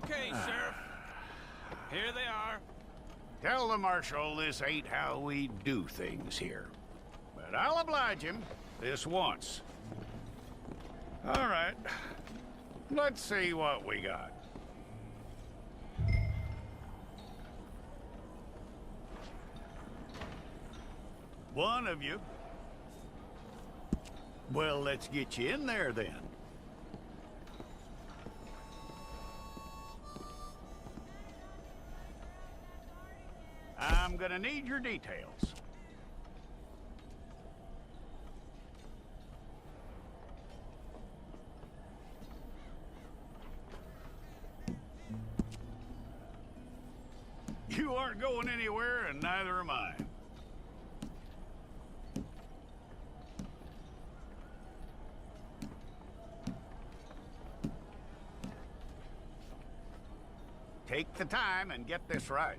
Okay, Sheriff. Here they are. Tell the Marshal this ain't how we do things here. But I'll oblige him this once. All right. Let's see what we got. One of you. Well, let's get you in there then. I'm gonna need your details. You aren't going anywhere, and neither am I. Take the time and get this right.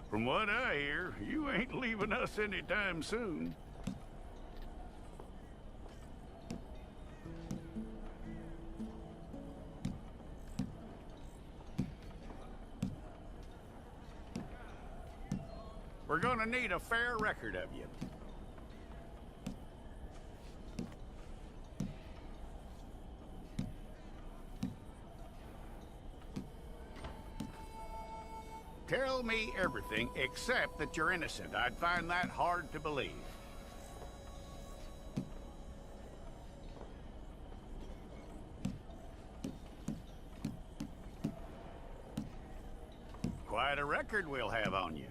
From what I hear, you ain't leaving us anytime soon. We're gonna need a fair record of you. Tell me everything except that you're innocent. I'd find that hard to believe. Quite a record we'll have on you.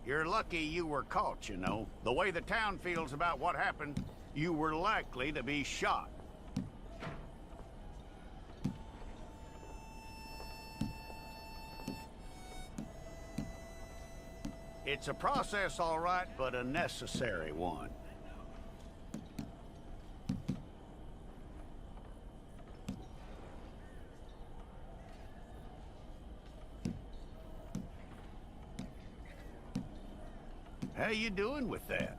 You're lucky you were caught, you know. The way the town feels about what happened, you were likely to be shot. It's a process, all right, but a necessary one. How you doing with that?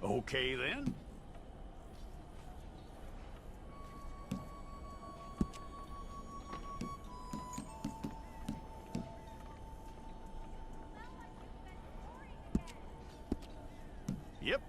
Okay, then. Yep.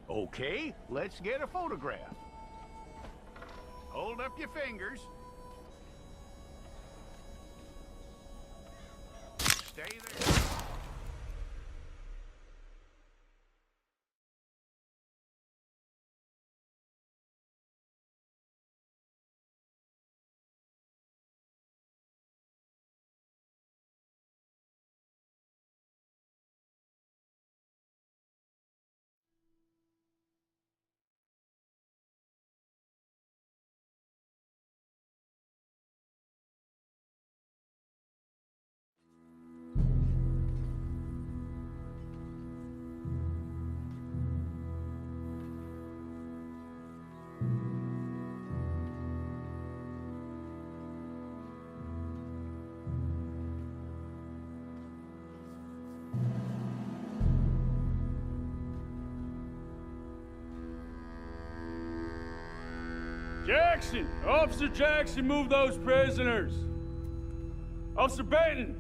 Okay, let's get a photograph. Hold up your fingers. Stay there. Jackson! Officer Jackson, move those prisoners! Officer Benton!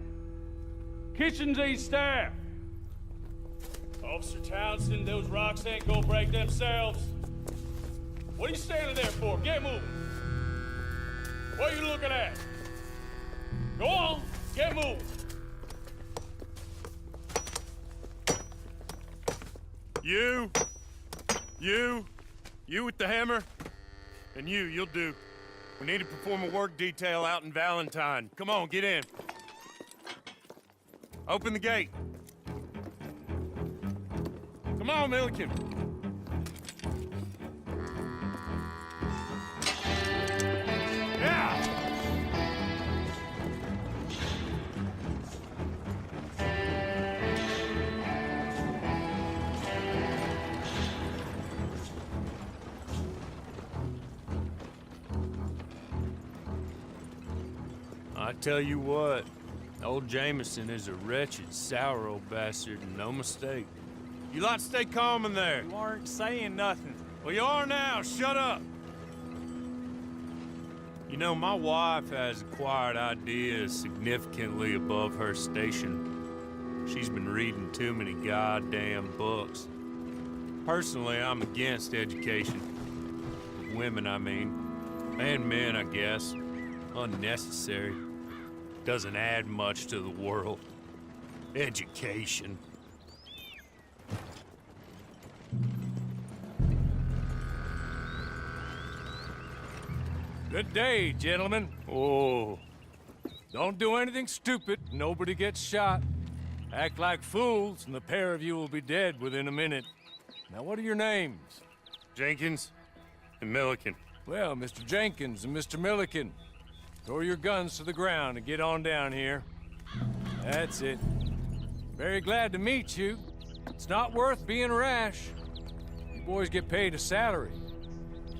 Kitchens aid staff! Officer Townsend, those rocks ain't gonna break themselves. What are you standing there for? Get moving! What are you looking at? Go on, get moving! You with the hammer? And you'll do. We need to perform a work detail out in Valentine. Come on, get in. Open the gate. Come on, Milliken. Yeah! I tell you what, old Jameson is a wretched, sour old bastard, and no mistake. You lot stay calm in there. You aren't saying nothing. Well, you are now. Shut up. You know, my wife has acquired ideas significantly above her station. She's been reading too many goddamn books. Personally, I'm against education. Women, I mean. And men, I guess. Unnecessary. Doesn't add much to the world. Education. Good day, gentlemen. Oh, Don't do anything stupid, nobody gets shot. Act like fools, and the pair of you will be dead within a minute. Now, what are your names? Jenkins and Milliken. Well, Mr. Jenkins and Mr. Milliken, throw your guns to the ground and get on down here. That's it. Very glad to meet you. It's not worth being rash. You boys get paid a salary.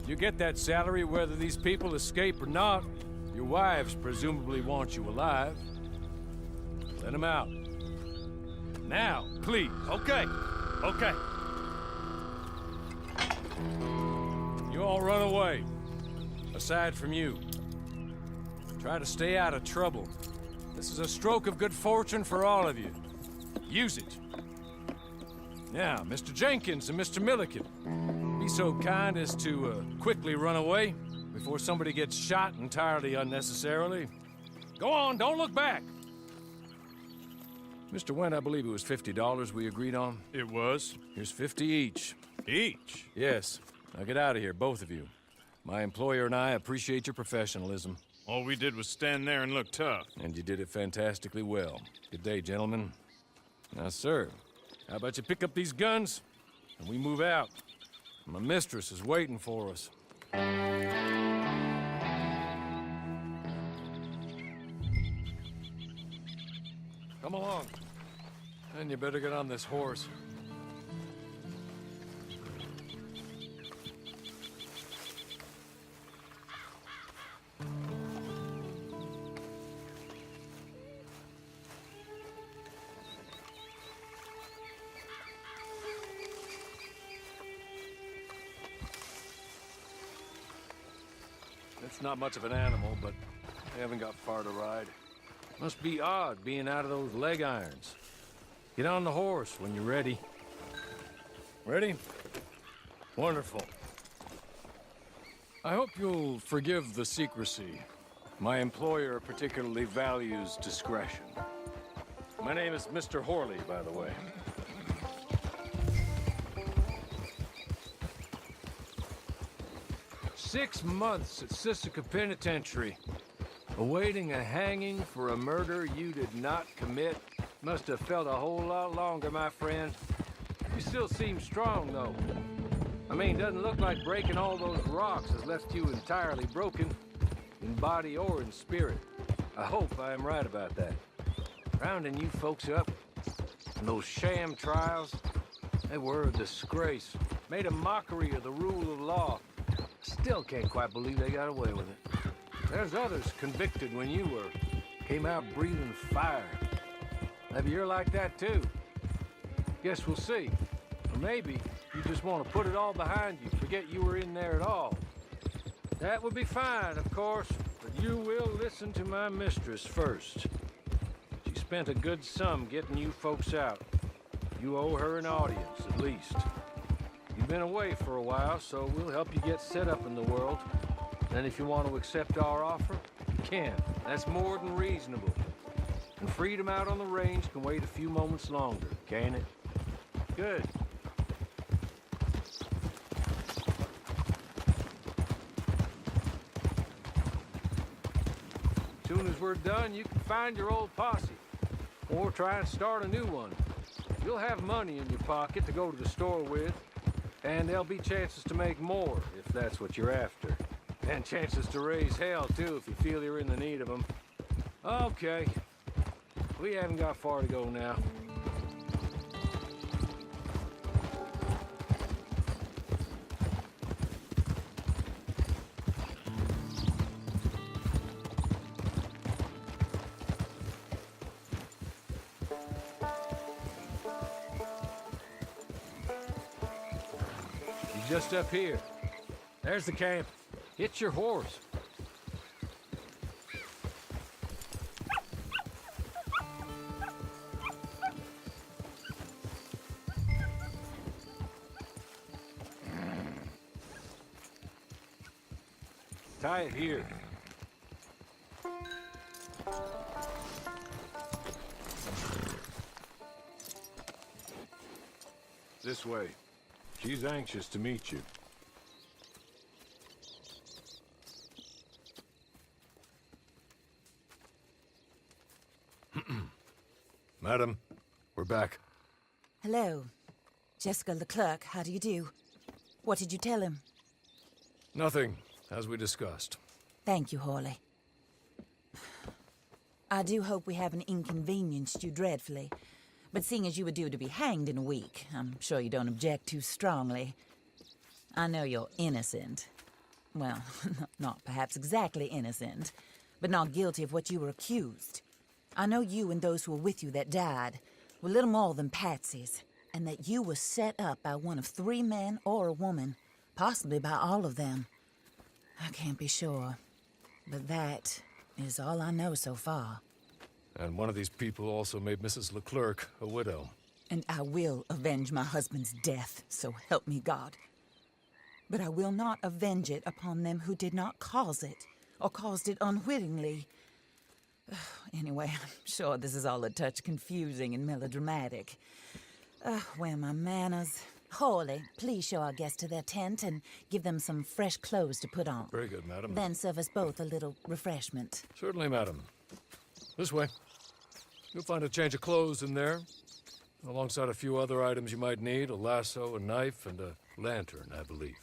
You get that salary whether these people escape or not. Your wives presumably want you alive. Let them out. Now, please. Okay. You all run away. Aside from you. Try to stay out of trouble. This is a stroke of good fortune for all of you. Use it. Now, Mr. Jenkins and Mr. Milliken, be so kind as to quickly run away before somebody gets shot entirely unnecessarily. Go on, don't look back. Mr. Wendt, I believe it was $50 we agreed on. It was. Here's 50 each. Each? Yes. Now get out of here, both of you. My employer and I appreciate your professionalism. All we did was stand there and look tough. And you did it fantastically well. Good day, gentlemen. Now, sir, how about you pick up these guns and we move out? My mistress is waiting for us. Come along. And you better get on this horse. It's not much of an animal, but they haven't got far to ride. Must be odd being out of those leg irons. Get on the horse when you're ready. Ready? Wonderful. I hope you'll forgive the secrecy. My employer particularly values discretion. My name is Mr. Horley, by the way. "6 months at Sisika Penitentiary, awaiting a hanging for a murder you did not commit. Must have felt a whole lot longer, my friend. You still seem strong, though. I mean, doesn't look like breaking all those rocks has left you entirely broken, in body or in spirit. I hope I am right about that. Rounding you folks up, and those sham trials, they were a disgrace. Made a mockery of the rule of law. Still can't quite believe they got away with it. There's others convicted when you were. Came out breathing fire. Maybe you're like that too. Guess we'll see. Or maybe you just want to put it all behind you, forget you were in there at all. That would be fine, of course, but you will listen to my mistress first. She spent a good sum getting you folks out. You owe her an audience, at least. You've been away for a while, so we'll help you get set up in the world. Then if you want to accept our offer, you can. That's more than reasonable. And freedom out on the range can wait a few moments longer, can't it? Good. As soon as we're done, you can find your old posse. Or try and start a new one. You'll have money in your pocket to go to the store with. And there'll be chances to make more, if that's what you're after. And chances to raise hell, too, if you feel you're in the need of them. Okay. We haven't got far to go now. You're just up here. There's the camp. Hit your horse. Tie it here. This way. She's anxious to meet you. Madam, we're back. Hello. Jessica Leclerc, how do you do? What did you tell him? Nothing, as we discussed. Thank you, Horley. I do hope we haven't inconvenienced you dreadfully. But seeing as you were due to be hanged in a week, I'm sure you don't object too strongly. I know you're innocent. Well, not perhaps exactly innocent, but not guilty of what you were accused. I know you and those who were with you that died were little more than patsies, and that you were set up by one of 3 men or a woman, possibly by all of them. I can't be sure, but that is all I know so far. And one of these people also made Mrs. Leclerc a widow. And I will avenge my husband's death, so help me God. But I will not avenge it upon them who did not cause it, or caused it unwittingly. Anyway, I'm sure this is all a touch confusing and melodramatic. Where are my manners? Horley, please show our guests to their tent and give them some fresh clothes to put on. Very good, madam. Then serve us both a little refreshment. Certainly, madam. This way. You'll find a change of clothes in there, alongside a few other items you might need, a lasso, a knife, and a lantern, I believe.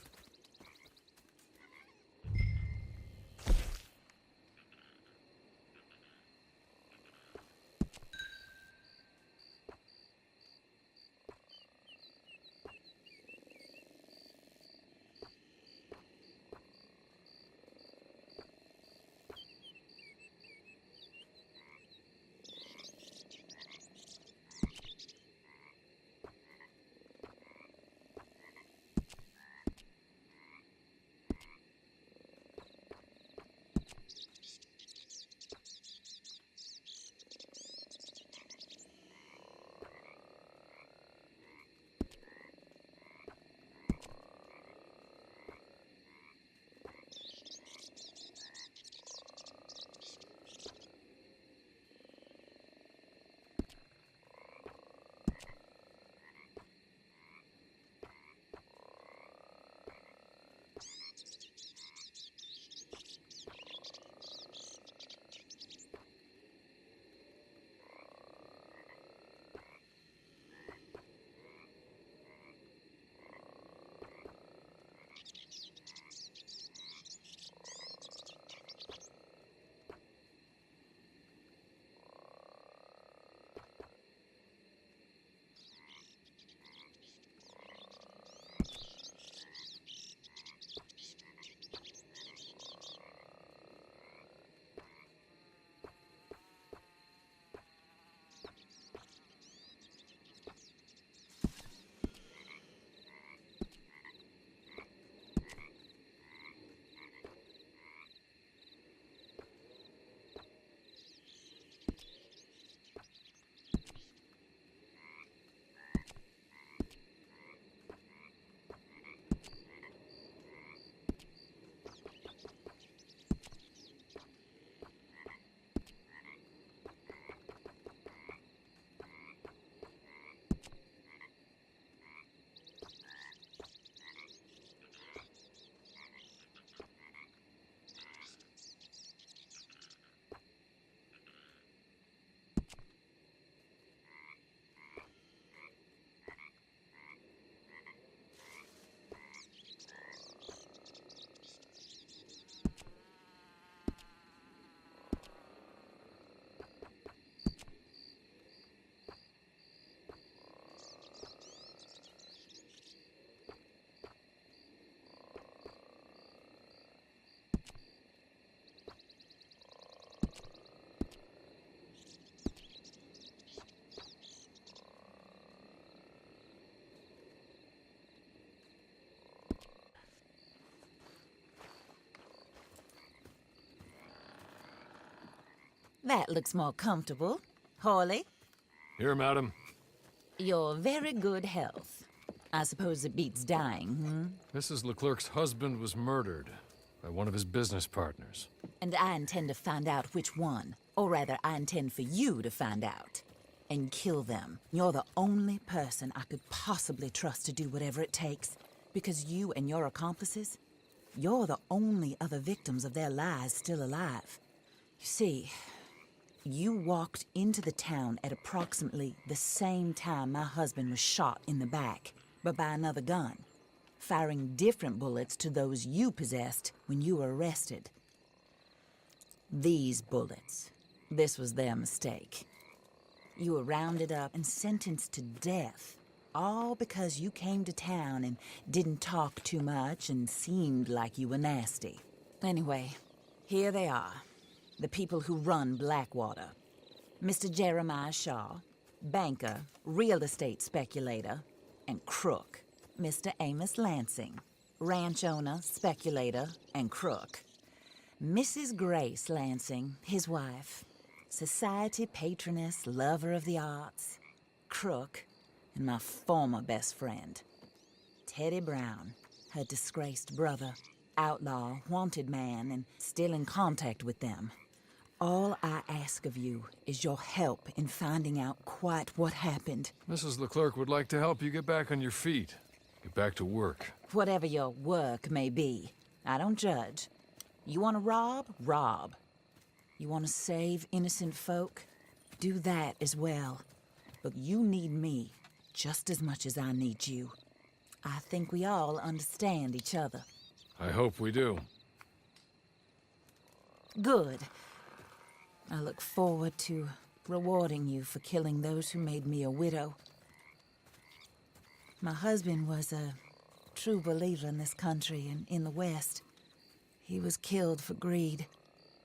That looks more comfortable. Hawley, Here, madam. your very good health. I suppose it beats dying, Mrs. Leclerc's husband was murdered by one of his business partners. And I intend to find out which one. Or rather, I intend for you to find out. And kill them. You're the only person I could possibly trust to do whatever it takes. Because you and your accomplices, you're the only other victims of their lies still alive. You see, you walked into the town at approximately the same time my husband was shot in the back, but by another gun, firing different bullets to those you possessed when you were arrested. These bullets, this was their mistake. You were rounded up and sentenced to death, all because you came to town and didn't talk too much and seemed like you were nasty. Anyway, here they are. The people who run Blackwater. Mr. Jeremiah Shaw, banker, real estate speculator, and crook. Mr. Amos Lansing, ranch owner, speculator, and crook. Mrs. Grace Lansing, his wife, society patroness, lover of the arts, crook, and my former best friend. Teddy Brown, her disgraced brother, outlaw, wanted man, and still in contact with them. All I ask of you is your help in finding out quite what happened. Mrs. Leclerc would like to help you get back on your feet. Get back to work. Whatever your work may be, I don't judge. You want to rob? Rob. You want to save innocent folk? Do that as well. But you need me just as much as I need you. I think we all understand each other. I hope we do. Good. I look forward to rewarding you for killing those who made me a widow. My husband was a true believer in this country and in the West. He was killed for greed.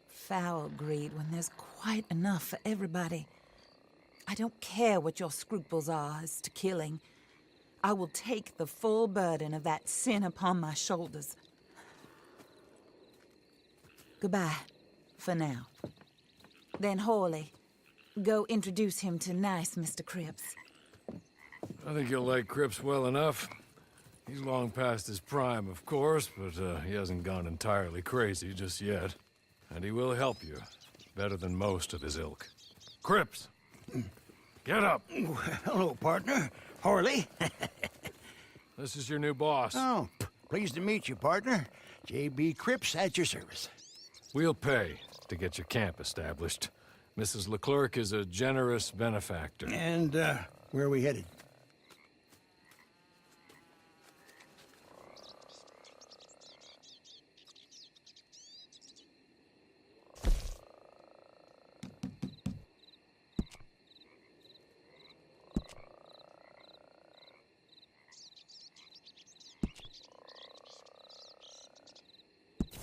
Foul greed when there's quite enough for everybody. I don't care what your scruples are as to killing. I will take the full burden of that sin upon my shoulders. Goodbye, for now. Then Hawley, go introduce him to nice Mr. Cripps. I think you'll like Cripps well enough. He's long past his prime, of course, but he hasn't gone entirely crazy just yet. And he will help you, better than most of his ilk. Cripps! Get up! Hello, partner. Harley. This is your new boss. Oh, pleased to meet you, partner. J.B. Cripps at your service. We'll pay to get your camp established. Mrs. Leclerc is a generous benefactor. And, where are we headed?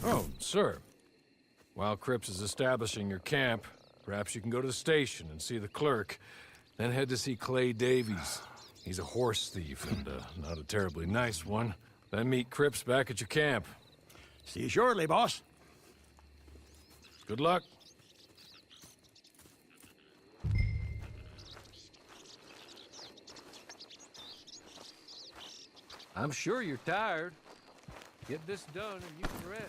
Oh, sir. While Cripps is establishing your camp, perhaps you can go to the station and see the clerk, then head to see Clay Davies. He's a horse thief, and not a terribly nice one. Then meet Cripps back at your camp. See you shortly, boss. Good luck. I'm sure you're tired. Get this done and you can rest.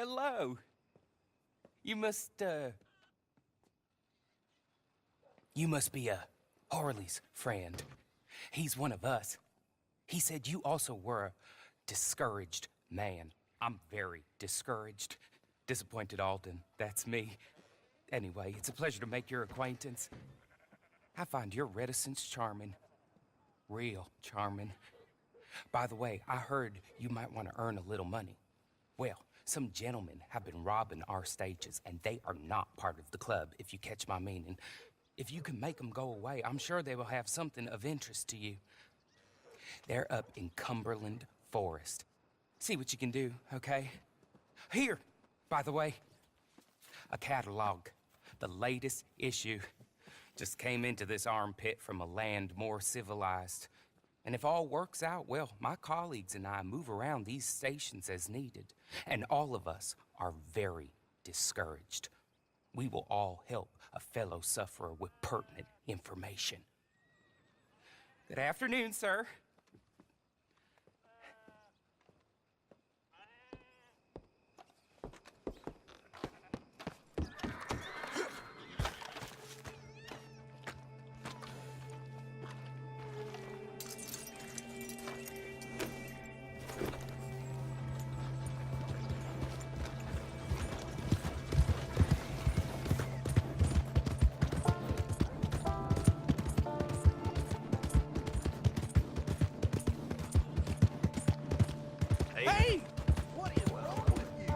Hello. You must be Harley's friend. He's one of us. He said you also were a discouraged man. I'm very discouraged. Disappointed Alden, that's me. Anyway, it's a pleasure to make your acquaintance. I find your reticence charming. Real charming. By the way, I heard you might want to earn a little money. Well, some gentlemen have been robbing our stages, and they are not part of the club, if you catch my meaning. If you can make them go away, I'm sure they will have something of interest to you. They're up in Cumberland Forest. See what you can do, okay? Here, by the way, a catalog. The latest issue. Just came into this armpit from a land more civilized. And if all works out, well, my colleagues and I move around these stations as needed. And all of us are very discouraged. We will all help a fellow sufferer with pertinent information. Good afternoon, sir. Hey! What is wrong with you?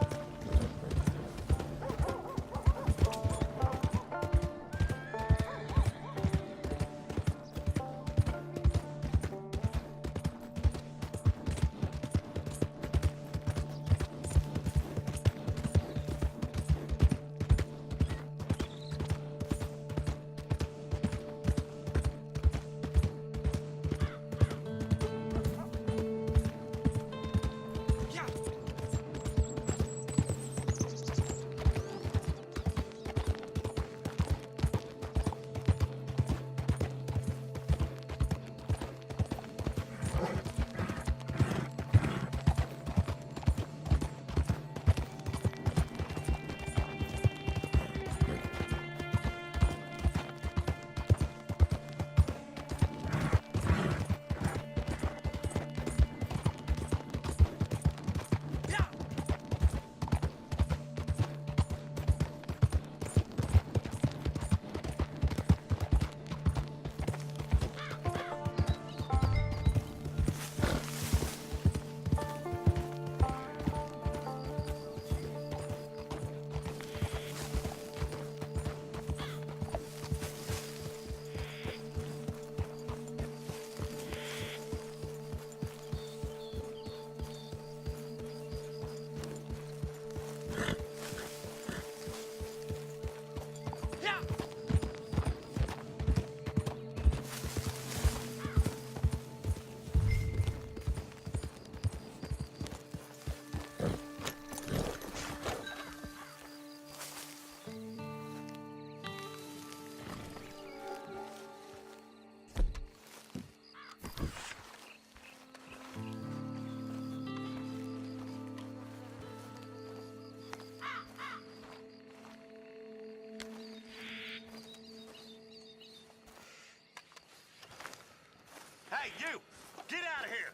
Hey, you! Get out of here!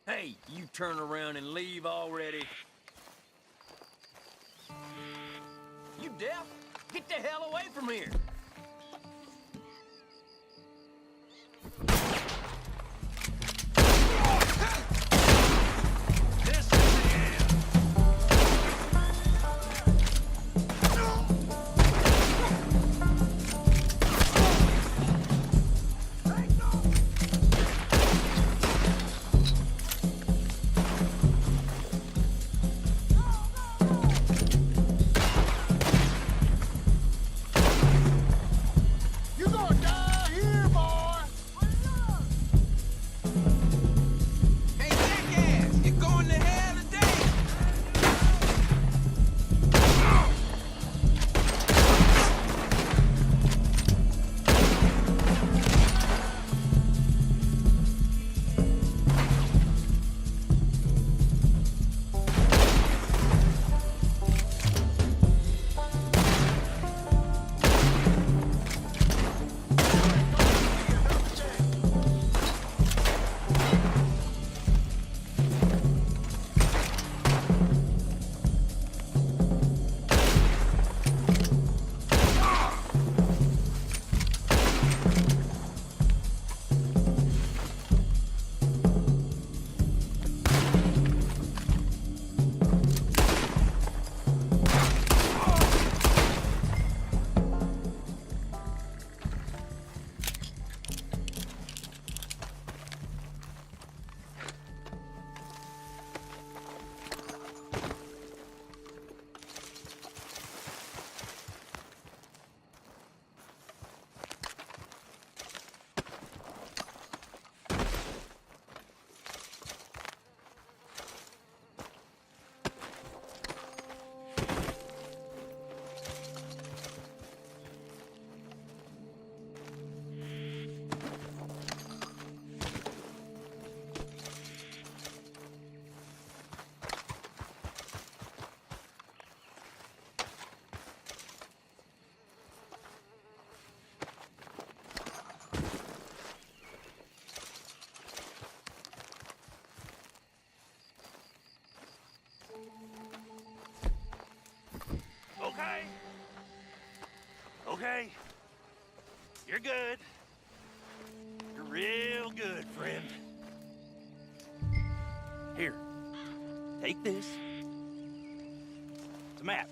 Hey, you turn around and leave already. You deaf? Get the hell away from here! This is the end! You gonna die here, boy! Hey, jackass! You're going to hell today! Okay? Okay? You're good. You're real good, friend. Here. Take this. It's a map.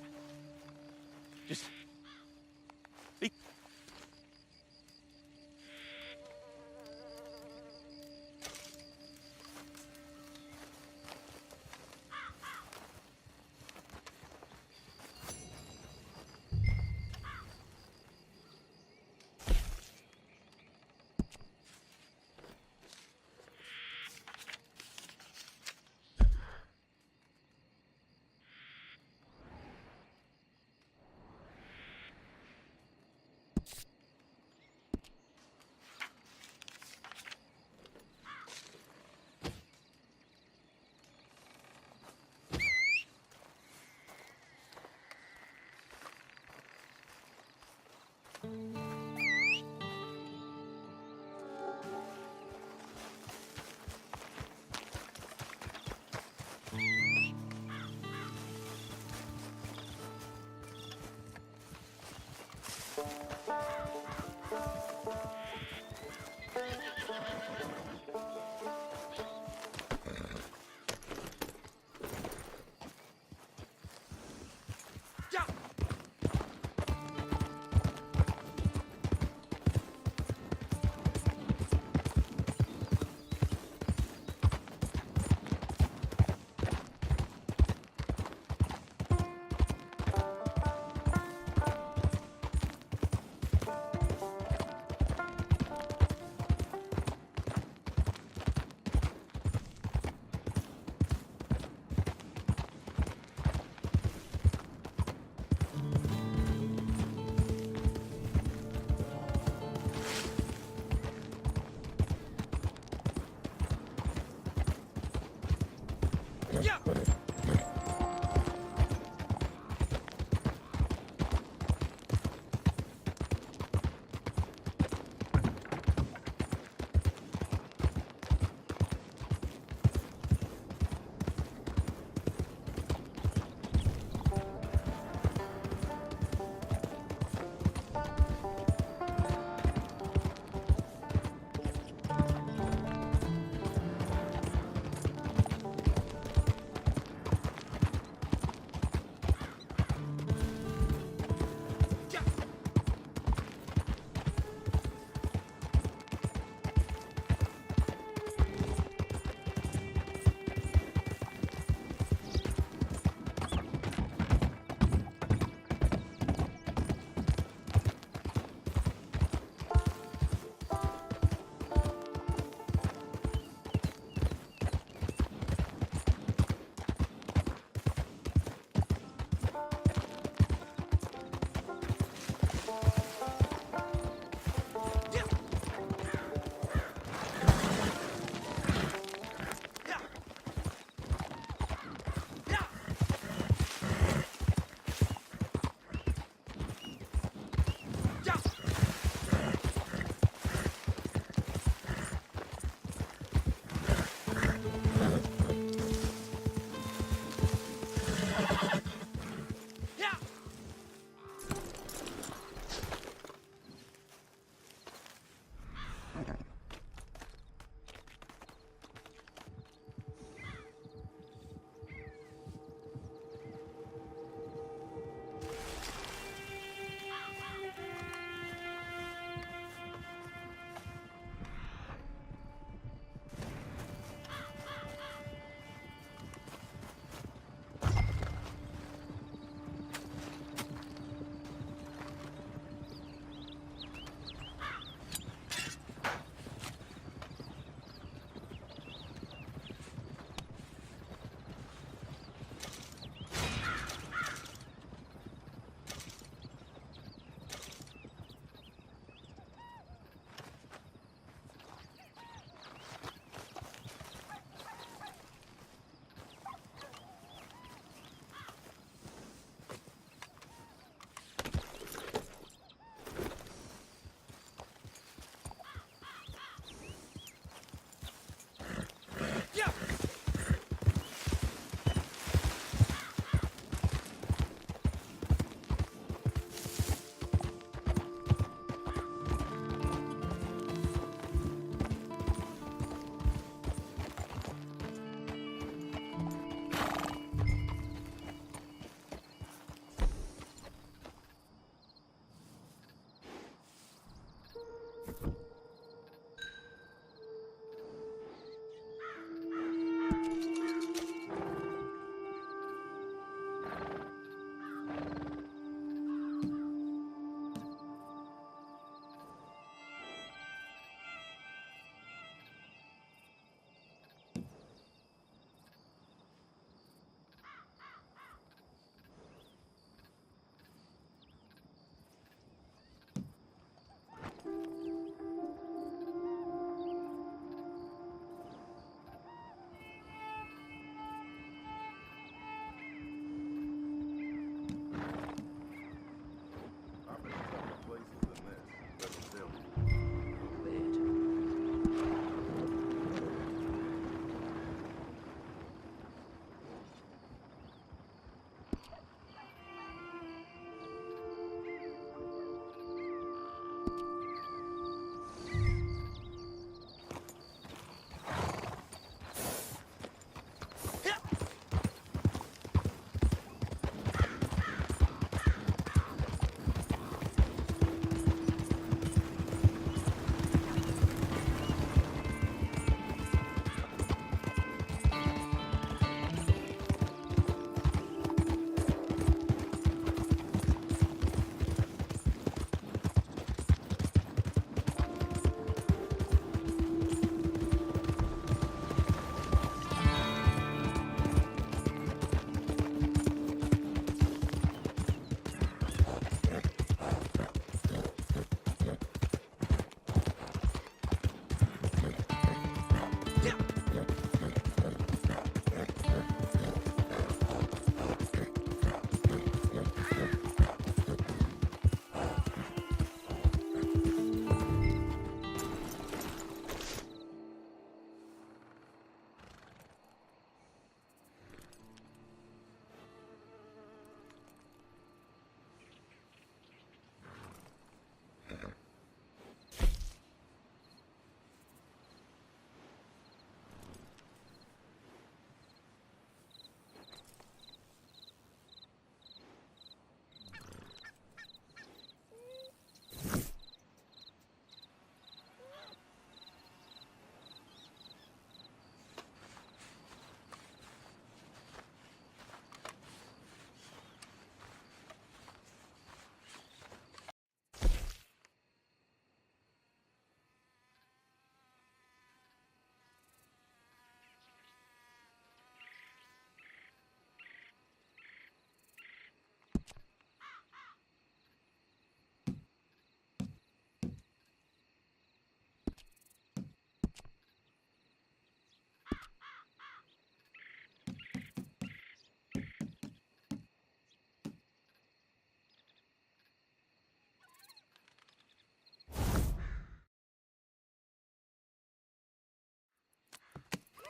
Just be.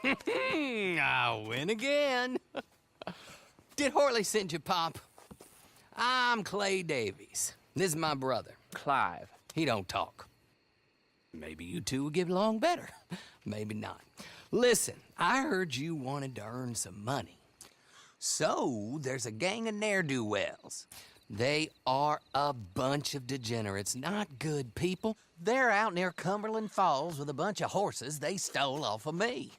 I win again. Did Horley send you, Pop? I'm Clay Davies. This is my brother, Clive. He don't talk. Maybe you two will get along better. Maybe not. Listen, I heard you wanted to earn some money. So, there's a gang of ne'er-do-wells. They are a bunch of degenerates, not good people. They're out near Cumberland Falls with a bunch of horses they stole off of me.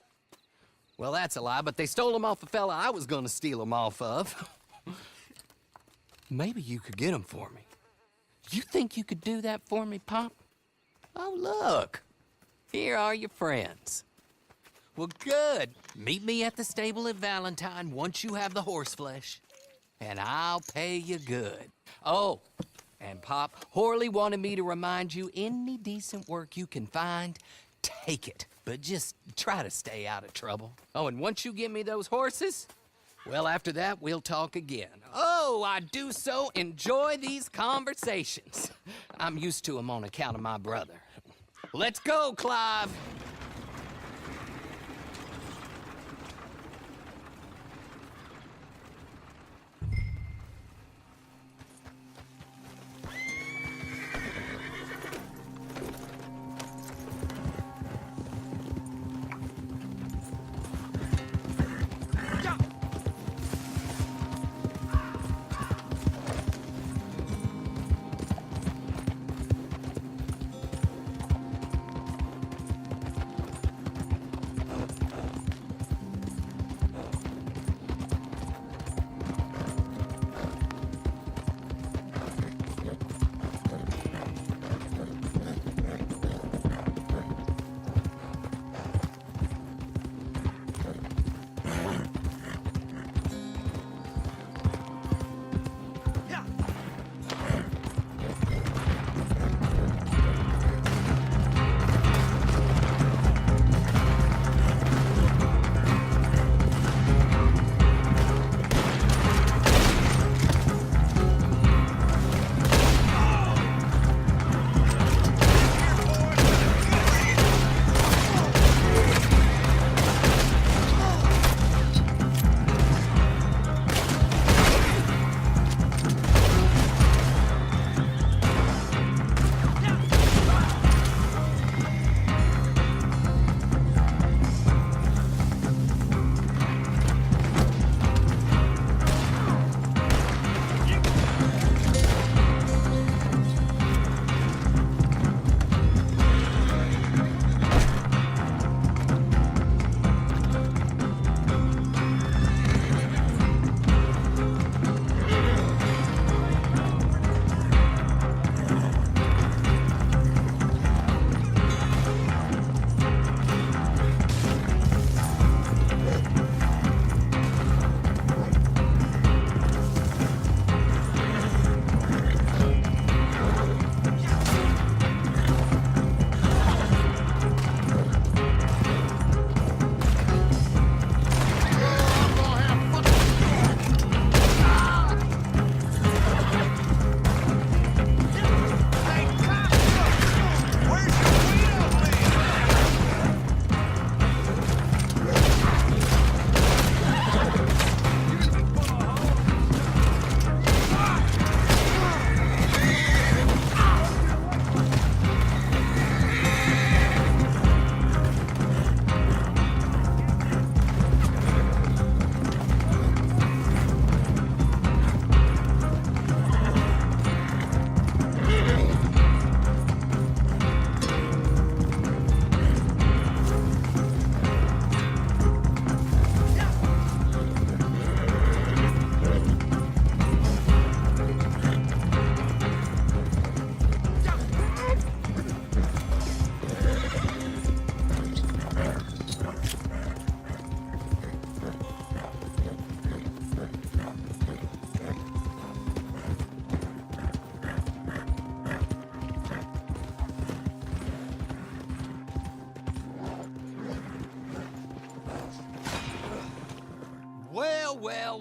Well, that's a lie, but they stole them off a fella I was gonna steal them off of. Maybe you could get them for me. You think you could do that for me, Pop? Oh, look. Here are your friends. Well, good. Meet me at the stable at Valentine once you have the horse flesh, and I'll pay you good. Oh, and Pop, Horley wanted me to remind you, any decent work you can find, take it. But just try to stay out of trouble. Oh, and once you give me those horses, well, after that, we'll talk again. Oh, I do so enjoy these conversations. I'm used to them on account of my brother. Let's go, Clive.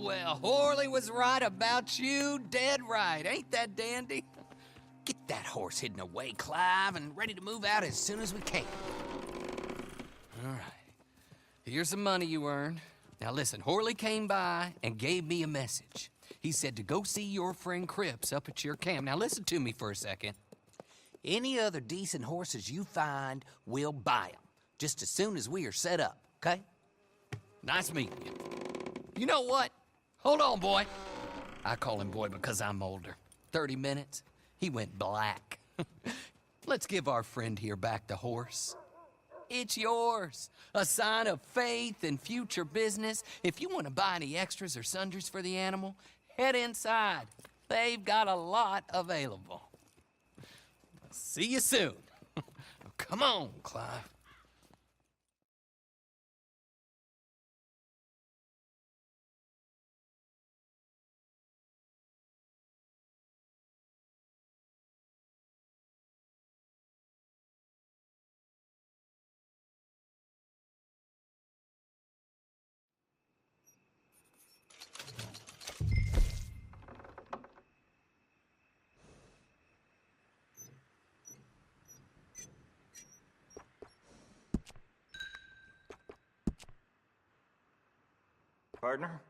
Well, Horley was right about you, dead right. Ain't that dandy? Get that horse hidden away, Clive, and ready to move out as soon as we can. All right. Here's the money you earned. Now listen, Horley came by and gave me a message. He said to go see your friend Cripps up at your camp. Now listen to me for a second. Any other decent horses you find, we'll buy them. Just as soon as we are set up, okay? Nice meeting you. You know what? Hold on, boy. I call him boy because I'm older. 30 minutes, he went black. Let's give our friend here back the horse. It's yours. A sign of faith and future business. If you want to buy any extras or sundries for the animal, head inside. They've got a lot available. See you soon. Come on, Clive. Partner?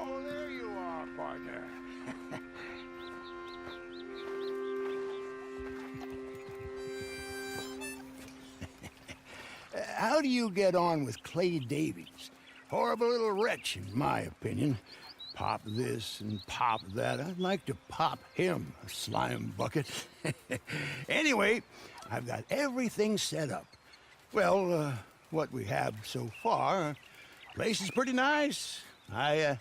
Oh, there you are, partner. How do you get on with Clay Davies? Horrible little wretch, in my opinion. Pop this and pop that. I'd like to pop him, a slime bucket. Anyway, I've got everything set up. Well, what we have so far, place is pretty nice. I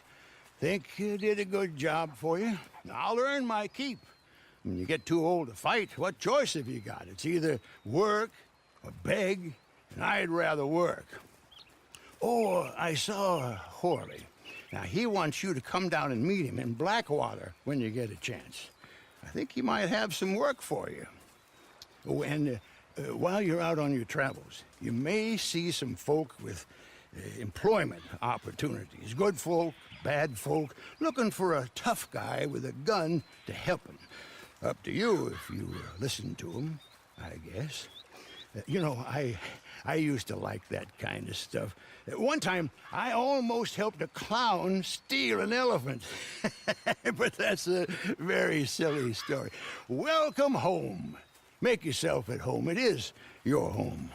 think you did a good job for you. I'll earn my keep. When you get too old to fight, what choice have you got? It's either work or beg, and I'd rather work. Oh, I saw Horley. Now, he wants you to come down and meet him in Blackwater when you get a chance. I think he might have some work for you. Oh, and while you're out on your travels, you may see some folk with employment opportunities. Good folk, bad folk, looking for a tough guy with a gun to help them. Up to you if you listen to them, I guess. You know, I used to like that kind of stuff. One time, I almost helped a clown steal an elephant. But that's a very silly story. Welcome home. Make yourself at home. It is your home.